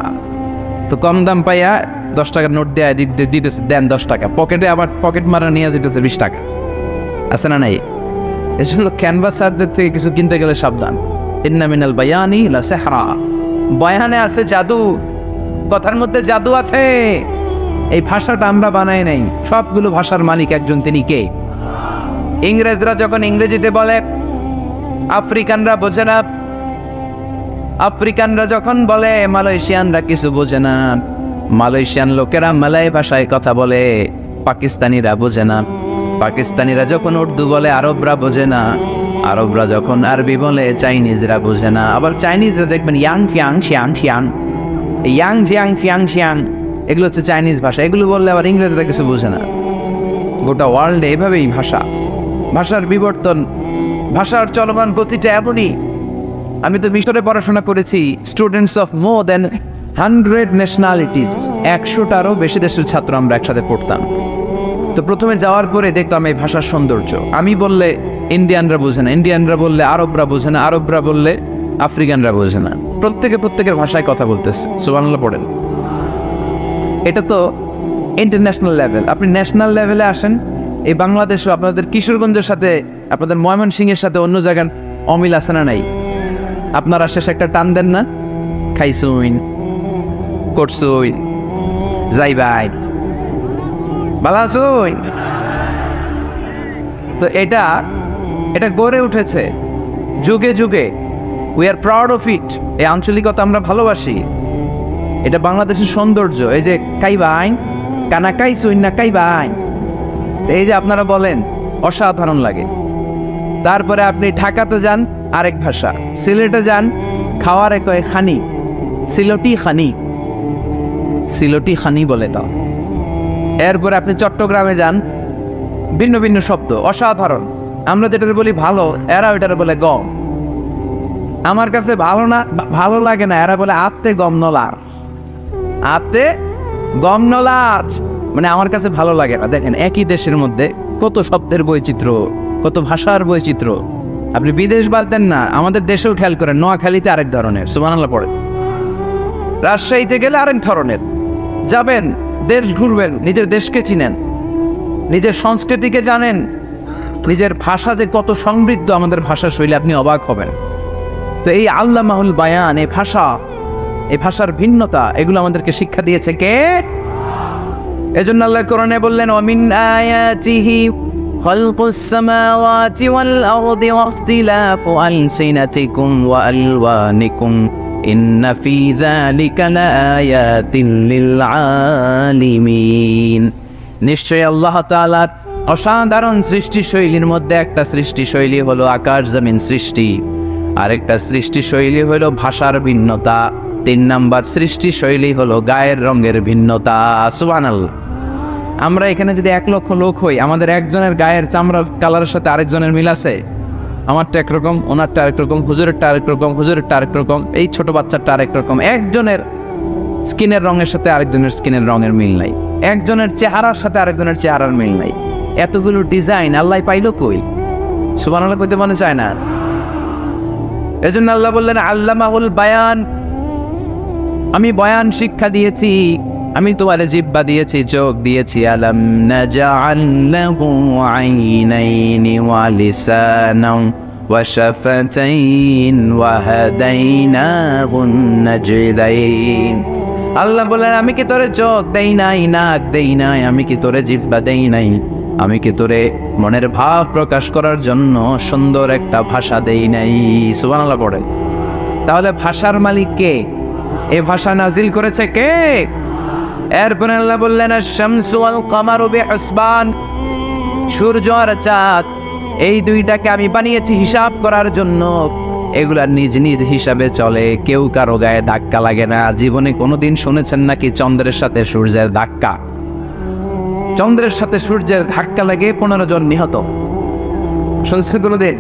তো কম দাম পাইয়া 10 টাকার নোট দেয় দিতেছে, দেন 10 টাকা, পকেটে আবার পকেট মারা নিয়ে যেতেছে 20 টাকা। আছে না নাই? এই জন্য ক্যানভাসারদের থেকে কিছু কিনতে গেলে সাবধান। ইন্না মিনাল বায়ানি লা সিহরা, বয়ানে আছে জাদু, কথার মধ্যে জাদু আছে। এই ভাষাটা আমরা বানাই নাই, সবগুলো ভাষার মালিক একজন, তিনি কে? ইংরেজরা যখন ইংরেজিতে বলে, আফ্রিকানরা বোঝে না। আফ্রিকানরা যখন বলে, মালয়েশিয়ানরা কিছু বোঝে না। মালয়েশিয়ান লোকেরা মালয় ভাষায় কথা বলে, পাকিস্তানিরা বোঝে না। পাকিস্তানিরা যখন উর্দু বলে, আরবরা বোঝে না। আরবরা যখন আরবি বলে, চাইনিজরা বোঝে না। আবার চাইনিজরা দেখবেন ইয়াং ফিয়াং শিয়াং শিয়াং, ইয়াং জিয়াং ফিয়াং শিয়াং, এগুলো হচ্ছে চাইনিজ ভাষা। এগুলো বললে আবার ইংরেজরা কিছু বোঝে না। গোটা ওয়ার্ল্ডে এভাবেই ভাষার বিবর্তন, ভাষার চলমান গতিটা এমনই। আমি তো মিশরে পড়াশোনা করেছি। Students of more than 100 nationalities, 100টারও বেশি দেশের ছাত্র আমরা একসাথে পড়তাম। তো প্রথমে যাওয়ার পরে দেখতাম এই ভাষার সৌন্দর্য। আমি বললে ইন্ডিয়ানরা বোঝে না, ইন্ডিয়ানরা বললে আরবরা বোঝে না, আরবরা বললে আফ্রিকানরা বোঝে না। প্রত্যেকের ভাষায় কথা বলতেছে। সুবহানাল্লাহ পড়েন। এটা তো ইন্টারন্যাশনাল লেভেল। আপনি ন্যাশনাল লেভেলে আসেন, এই বাংলাদেশও আপনাদের কিশোরগঞ্জের সাথে, আপনাদের ময়মনসিংহের সাথে অন্য জায়গার অমিল আছে না নাই? আপনারা শেষে একটা টান দেন না, খাইছুইন, করছুইন, যাইবাই, ভালো আছুইন। তো এটা গড়ে উঠেছে যুগে যুগে। We are proud of it. এই আঞ্চলিকতা আমরা ভালোবাসি, এটা বাংলাদেশের সৌন্দর্য। এই যে কাইবাইন, কানা কাইছুইন না কাইবাইন, এই যে আপনারা বলেন, অসাধারণ লাগে। তারপরে আপনি ঢাকাতে যান, আরেক ভাষা। সিলেটে যান, খাওয়ার কয় খানি, সিলটি খানি, সিলটি খানি বলে দাও। এরপরে আপনি চট্টগ্রামে যান, ভিন্ন ভিন্ন শব্দ, অসাধারণ। আমরা যেটা বলি ভালো, এরা ওইটার বলে গম। আমার কাছে ভালো লাগে না, এরা বলে আত্তে গম নলার, আত্তে গম নলার, মানে আমার কাছে ভালো লাগে না। দেখেন একই দেশের মধ্যে কত শব্দের বৈচিত্র্য, কত ভাষার বৈচিত্র্য। আপনি বিদেশ বাদ দেন না, আমাদের দেশেও খেয়াল করেন, নোয়াখালীতে আরেক ধরনের, সুবহানাল্লাহ পড়ে, রাজশাহীতে গেলে আরেক ধরনের। যাবেন, দেশ ঘুরবেন, নিজের দেশকে চিনেন, নিজের সংস্কৃতিকে জানেন, নিজের ভাষা যে কত সমৃদ্ধ, আমাদের ভাষা শৈলী, আপনি অবাক হবেন। তো এই আল্লামাহুল বায়ান, এই ভাষার ভিন্নতা, এগুলো আমাদেরকে শিক্ষা দিয়েছে কে? এজন্য আল্লাহ কোরআনে বললেন, ওয়ামিন আয়াতিহি খালকুস সামাওয়াতি ওয়াল আরদি ওয়াখতিলাফু আলসিনাতিকুম ওয়া আলওয়ানিকুম ইন্না ফি যালিকা লাআয়াতিন লিল আলিমিন। নিশ্চয়ই আল্লাহ তাআলার অসাধারণ সৃষ্টিশৈলীর মধ্যে একটা সৃষ্টিশৈলী হলো আকাশ জমিন সৃষ্টি, আরেকটা সৃষ্টিশৈলী হলো ভাষার ভিন্নতা, 3 নাম্বার সৃষ্টিশৈলী হলো গায়ের রঙের ভিন্নতা। সুবহানাল্লাহ। আমরা এখানে যদি 1 লক্ষ লোক হই, আমাদের একজনের গায়ের চামড়ার কালারের সাথে আরেকজনের মিল আছে? আমারটা একরকম, ওনারটা আরেক রকম, হুজুরেরটা আরেক রকম, হুজুরেরটা আরেক রকম, এই ছোট বাচ্চাটা আরেক রকম। একজনের স্কিনের রঙের সাথে আরেকজনের স্কিনের রঙের মিল নাই, একজনের চেহারার সাথে আরেকজনের চেহারার মিল নাই। এতগুলো ডিজাইন আল্লাহ পাইলো কই? সুবহানাল্লাহ কইতে মনে চায় না। এজন্য আল্লাহ বললেন আল্লামাহুল বায়ান, আমি বয়ান শিক্ষা দিয়েছি, আমি তোমার জিহ্বা দিয়েছি, চোখ দিয়েছি। আলাম নাজআল লাহু আইনাইনি ওয়া লিসানান ওয়া শাফাতাইন ওয়া হাদাইনাহুন নাজদাইন। আল্লাহ বলেন, আমি কি তোরে চোখ দেই নাই, নাক দেই নাই, আমি কি তোরে জিহ্বা দেই নাই, আমি কি তোরে মনের ভাব প্রকাশ করার জন্য সুন্দর একটা ভাষা দেই নাই? সুবহানাল্লাহ পড়ে। তাহলে ভাষার মালিক কে? এই ভাষা নাজিল করেছে কে? এরপরে আল্লাহ বললেন, আশ-শামসু ওয়াল কামারু বিহুসবান, সূর্য আর চাঁদ, এই দুইটাকে আমি বানিয়েছি হিসাব করার জন্য। এগুলা নিজ নিজ হিসাবে চলে, কেউ কারো গায়ে ধাক্কা লাগে না। জীবনে কোনোদিন শুনেছেন নাকি চন্দ্রের সাথে সূর্যের ধাক্কা? চন্দ্রের সাথে সূর্যের ধাক্কা লাগে 15 জন নিহত। শুনছেন কোনোদিন?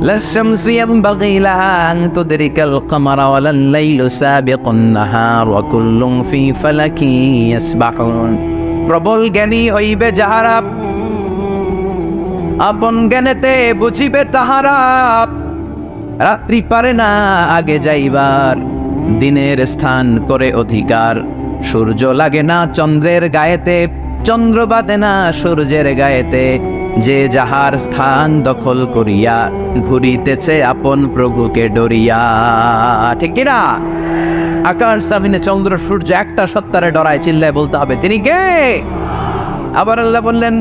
লাশ-শামসু ইয়ানবাগি লাহা আন তুদরিকাল কামারা ওয়ালাল লাইলু সাবিকুন নাহার ওয়া কুল্লুন ফি ফালাকি ইয়াসবাহুন। প্রবল জ্ঞানী হইবে যাহারা, আপন জ্ঞানেতে বুঝিবে তাহারা। রাত্রি পারে না আগে যাইবার, দিনের স্থান করে অধিকার। সূর্য লাগে না চন্দ্রের গায়েতে, চন্দ্র বাদে না সূর্যের গায়েতে। যে যাহার স্থান দখল করিয়া, ঘুরিতেছে আপন প্রভুকে ডরিয়া। ঠিক কিনা? আকাশ জমিনে চন্দ্র সূর্য একটা সত্তারে ডরায়, চিল্লায় বলতে হবে তিনি কে? আবার আল্লাহ বললেন,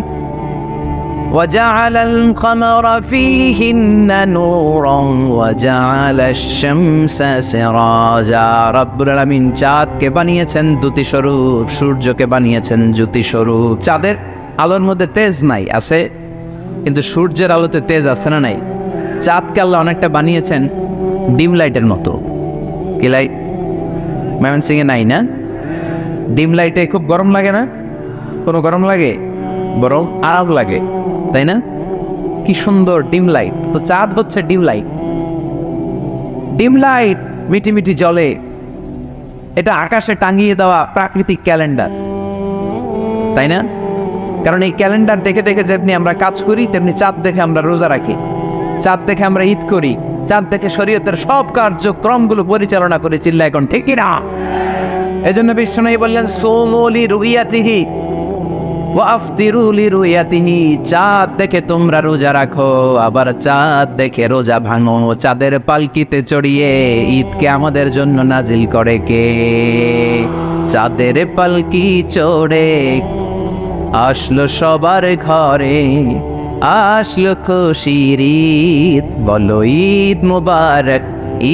وَجَعَلَ الْقَمَرَ فِيهِنَّ نُورًا وَجَعَلَ الشَّمْسَ سِرَاجًا। রব্বুল আলামিন চাঁদকে বানিয়েছেন দ্যুতি স্বরূপ, সূর্যকে বানিয়েছেন জ্যোতি স্বরূপ। চাঁদের আলোর মধ্যে তেজ নাই, আছে, কিন্তু সূর্যের আলোতে তেজ আছে না নাই? চাঁদকে আল্লাহ অনেকটা বানিয়েছেন ডিম লাইটের মতো। কি লাইট? ময়মনসিংহে নাই না? ডিম লাইটে খুব গরম লাগে না? কোনো গরম লাগে? বরং আরাম লাগে, তাই না? কি সুন্দর ডিম লাইট। তো চাঁদ হচ্ছে ডিম লাইট। ডিম লাইট মিটি মিটি জ্বলে, এটা আকাশে টাঙিয়ে দেওয়া প্রাকৃতিক ক্যালেন্ডার, তাই না? কারণ এই ক্যালেন্ডার দেখে দেখে যেমনি আমরা কাজ করি, তেমনি চাঁদ দেখে আমরা রোজা রাখি, চাঁদ দেখে আমরা ঈদ করি, চাঁদ দেখে শরীয়তের সব কার্যক্রমগুলো পরিচালনা করে। চিল্লা এখন ঠিক না? এই জন্য বিশ্বনবী বললেন, সুমু লিরুইয়াতিহি ওয়া আফতিরু লিরুইয়াতিহি। চাঁদ দেখে তোমরা রোজা রাখো, আবার চাঁদ দেখে রোজা ভাঙো। চাঁদের পালকিতে চড়িয়ে ঈদকে আমাদের জন্য নাজিল করে কে? চাঁদের পালকি চড়ে আসলো সবার ঘরে, আসলো খুশির ঈদ, বলো ঈদ মুবারক,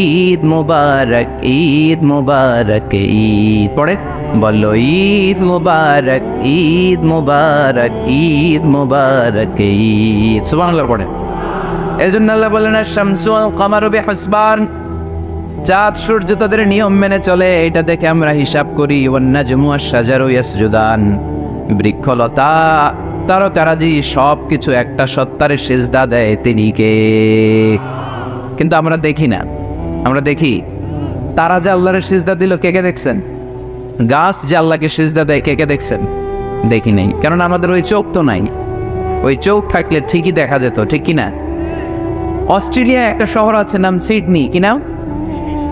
ঈদ মুবারক, ঈদ মুবারক, ঈদ পড়ে বলো ঈদ মুবারক, ঈদ মুবারক, ঈদ মুবারক, ঈদ। সুবহানাল্লাহ পড়ে। এজন্য আল্লাহ বলেন, আশ-শামসু ওয়াল কামারু বিহুসবান, চাঁদ সূর্য তাদের নিয়ম মেনে চলে, এটা দেখে আমরা হিসাব করি। ওয়ান নাজমু ওয়াশ-শাজারু ইয়াসজুদান, বৃক্ষলতা তারকারাজি সব কিছু একটা সত্তারে সিজদা দেয়, তিনি কে? কিন্তু আমরা দেখি না। আমরা দেখি তারা যে আল্লাহর সিজদা দিল, কে কে দেখছেন? গাছ যে আল্লাহকে সিজদা দেয়, কে কে দেখছেন? দেখি নাই, কারণ আমাদের ওই চোখ তো নাই। ওই চোখ থাকলে ঠিকই দেখা যেত, ঠিক কিনা? অস্ট্রেলিয়া একটা শহর আছে নাম সিডনি, কি নাম?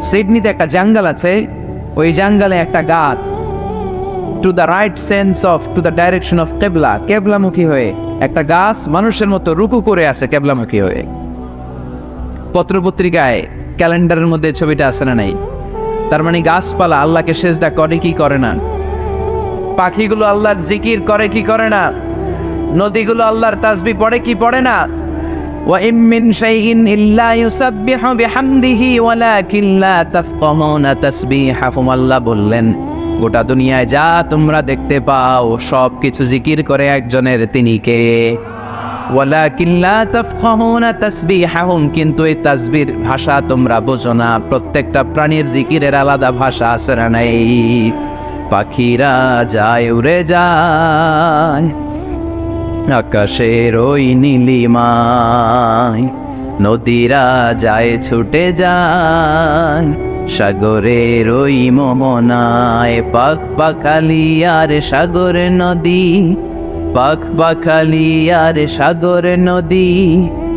সিডনিতে একটা জঙ্গল আছে, ওই জঙ্গলে একটা গাছ to the right sense of to the direction of কেবলা, কেবলামুখী হয়ে একটা গাছ মানুষের মতো রুকু করে আছে কেবলামুখী হয়ে। পত্রপত্রিকায় ক্যালেন্ডারের মধ্যে ছবিটা আছে না নাই? তার মানে গাছপালা আল্লাহকে সেজদা করে কি করে না? পাখিগুলো আল্লাহর জিকির করে কি করে না? নদীগুলো আল্লাহর তাসবিহ পড়ে কি পড়ে না? ওয়া ইম মিন শাইইন ইল্লা ইউসাব্বিহু বিহামদিহি ওয়ালাকিন লা তাফকাহুনা তাসবিহাহুম। আল্লাহ বললেন, গোটা দুনিয়ায় যা তোমরা দেখতে পাও সব কিছু জিকির করে একজনের, তিনি কে? ওয়ালাকিন লা তাফকাহুনা তাসবিহাহুম, কিন্তু এই তাসবির ভাষা তোমরা বোঝো না। প্রত্যেকটা প্রাণীর জিকিরের আলাদা ভাষা আছে না নাই? পাখিরা যায় উড়ে যায় আকাশের ওই নীলিমায়, নদীরা যায় ছুটে যায় সাগরের ওই মোহনায়। পাখ পাখালি আর সাগর নদী, পাখ পাখালি আর সাগর নদী,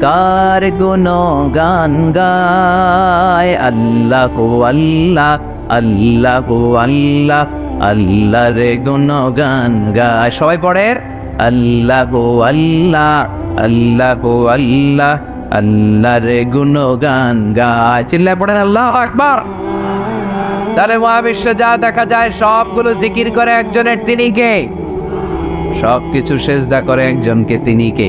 কার গুণগান গায়। আল্লাহু আল্লাহ, আল্লাহু আল্লাহ, আল্লাহর গুণগান গায়। সবাই পড়ে আল্লাহু আল্লাহ, আল্লাহু আল্লাহ, আল্লাহর গুণগান গায়। চিল্লায় পড়েন আল্লাহু আকবার। তাহলে মহাবিশ্বে যা দেখা যায় সবগুলো জিকির করে একজনের, তিনি কে? সবকিছু সেজদা করে একজনকে, তিনি কে?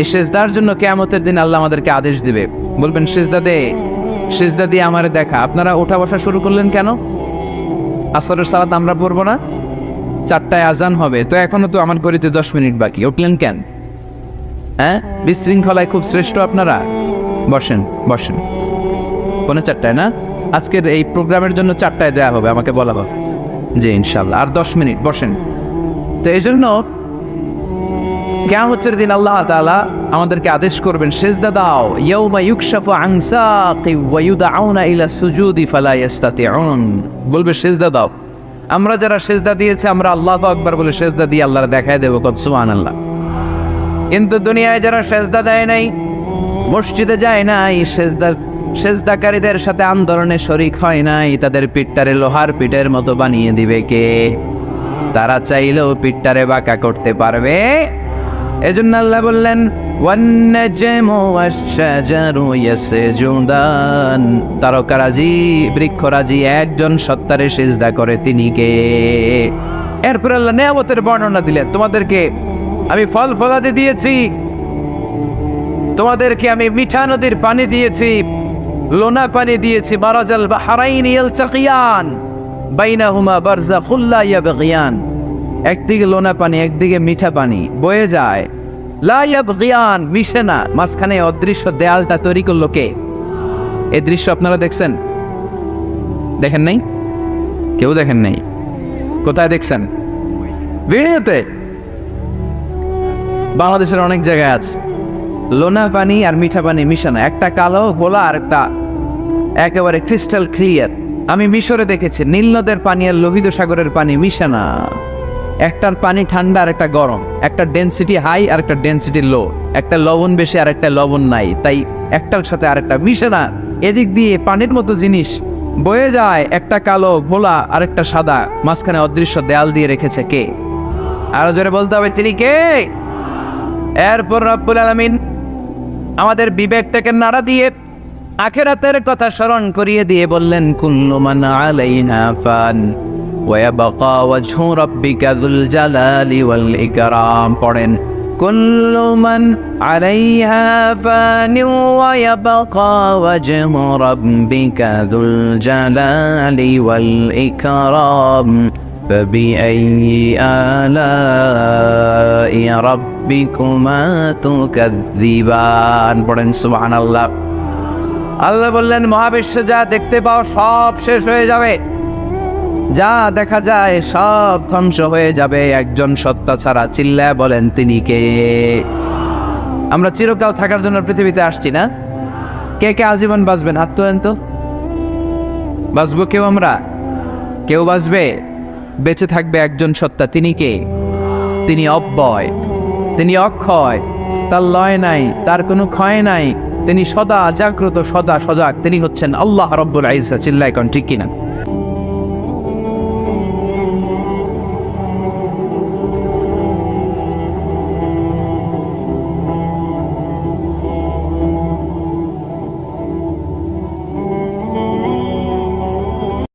এই সেজদার জন্য কিয়ামতের দিন আল্লাহ আমাদেরকে আদেশ দিবে, বলবেন সেজদা দে, সেজদা দিয়ে আমারে দেখা। আপনারা ওঠা বসা শুরু করলেন কেন? আসরের সালাত আমরা পড়বো না? 4টায় আজান হবে, তো এখনো তো আমার ঘড়িতে 10 মিনিট বাকি, উঠলেন কেন? হ্যাঁ, বিশৃঙ্খলায় খুব শ্রেষ্ঠ আপনারা। বসেন বসেন, 4:45 না? আজকের এই প্রোগ্রামের জন্য 4টায় দেয়া হবে, আমাকে বলা হবে যে ইনশাল্লাহ আর 10 মিনিট বসেন। তো এই জন্য কিয়ামতের দিন আল্লাহ তাআলা আমাদেরকে আদেশ করবেন সেজদা দাও। ইয়াউমা ইউকশাফু আন সাকি ওয়া ইউদআউনা ইলা সুজুদি ফালা ইস্তাতিউন, বলবে সেজদা দাও। আমরা যারা সেজদা দিয়েছে আমরা আল্লাহু আকবার বলে সেজদা দিয়ে আল্লাহর দেখায় দেব, কত সুবহানাল্লাহ। কিন্তু দুনিয়ায় যারা সেজদা দেয় নাই, মসজিদে যায় নাই, সেজদাকারীদের সাথে আন্দোলনে শরীক হয় নাই, তাদের পিঠটারে লোহার পিঠের মতো বানিয়ে দিবে কে? তারা চাইলেও পিঠটারে বাঁকা করতে পারবে? এজন্য আল্লাহ বললেন ওয়ান-নাজমু ওয়াশ-শাজারু ইয়াসজুদান, তারকারাজি বৃক্ষরাজি একজন সত্তারে সিজদা করে, তিনি কে? এরপর আল্লাহ নিয়ামতের বর্ণনা দিলেন, তোমাদেরকে আমি ফল ফলাদি দিয়েছি, তোমাদেরকে আমি মিঠা নদীর পানি দিয়েছি, লোনা পানি দিয়েছি, মারাজাল বাহরাইনি ইয়ালতাকিয়ান বাইনাহুমা বারযাখুল লা ইয়াবগিয়ান, একদিকে লোনা পানি একদিকে মিঠা পানি বয়ে যায়, লা ইয়াবগিয়ান, মিশে না, মাঝখানে অদৃশ্য দেয়ালটা তৈরি করলো কে? এই দৃশ্য আপনারা দেখছেন? দেখেন নাই? কেউ দেখেন নাই? কোথায় দেখছেন? ভিডিওতে। বাংলাদেশের অনেক জায়গায় আছে লোনা পানি আর মিঠা পানি মিশানো, একটা কালো গোলা আর একটা একেবারে ক্রিস্টাল ক্লিয়ার। আমি মিশরে দেখেছি নীল নদের পানি আর লোহিত সাগরের পানি মিশানা, একটার পানি ঠান্ডা আর একটা গরম, একটা ডেনসিটি হাই আর একটা ডেনসিটি লো, একটা লবণ বেশি আর একটা লবণ নাই, তাই একটার সাথে আর একটা মিশে না। এদিক দিয়ে পানির মতো জিনিস বয়ে যায়, একটা কালো ঘোলা আর একটা সাদা, মাঝখানে অদৃশ্য দেয়াল দিয়ে রেখেছে কে? আরো জোরে বলতে হবে, তিনি কে? এরপর রব্বুল আলামিন আমাদের বিবেকটাকে নাড়া দিয়ে আখিরাতের কথা স্মরণ করিয়ে দিয়ে বললেন কুল্লু মান আলাইহা ফান ওয়া ইয়াবকা ওয়াজহু রাব্বিকা যুল জালালি ওয়াল ইকরাম। পড়েন কুল্লু মান আলাইহা ফান ওয়া ইয়াবকা ওয়াজহু রাব্বিকা যুল জালালি ওয়াল ইকরাম فبأي آلاء ربكما تكذبان। পড়েন সুবহানাল্লাহ। আল্লাহ বললেন মহাবিশ্বে যা দেখতে পাও সব শেষ হয়ে যাবে, যা দেখা যায় সব ধ্বংস হয়ে যাবে একজন সত্তা ছাড়া। চিল্লায় বলেন তিনি কে? আমরা চিরকাল থাকার জন্য পৃথিবীতে আসছি না? কে কে আজীবন বাঁচবেন? হাত তোলেন তো। বাঁচবো কেউ? আমরা কেউ বাঁচবে? বেঁচে থাকবে একজন সত্তা, তিনি কে? তিনি অব্যয়, তিনি অক্ষয়, তার লয় নাই, তার কোনো ক্ষয় নাই, তিনি সদা জাগ্রত, সদা সজাগ, তিনি হচ্ছেন আল্লাহ রব্বুল ইজ্জত। চিল্লায় কোন ঠিক কিনা?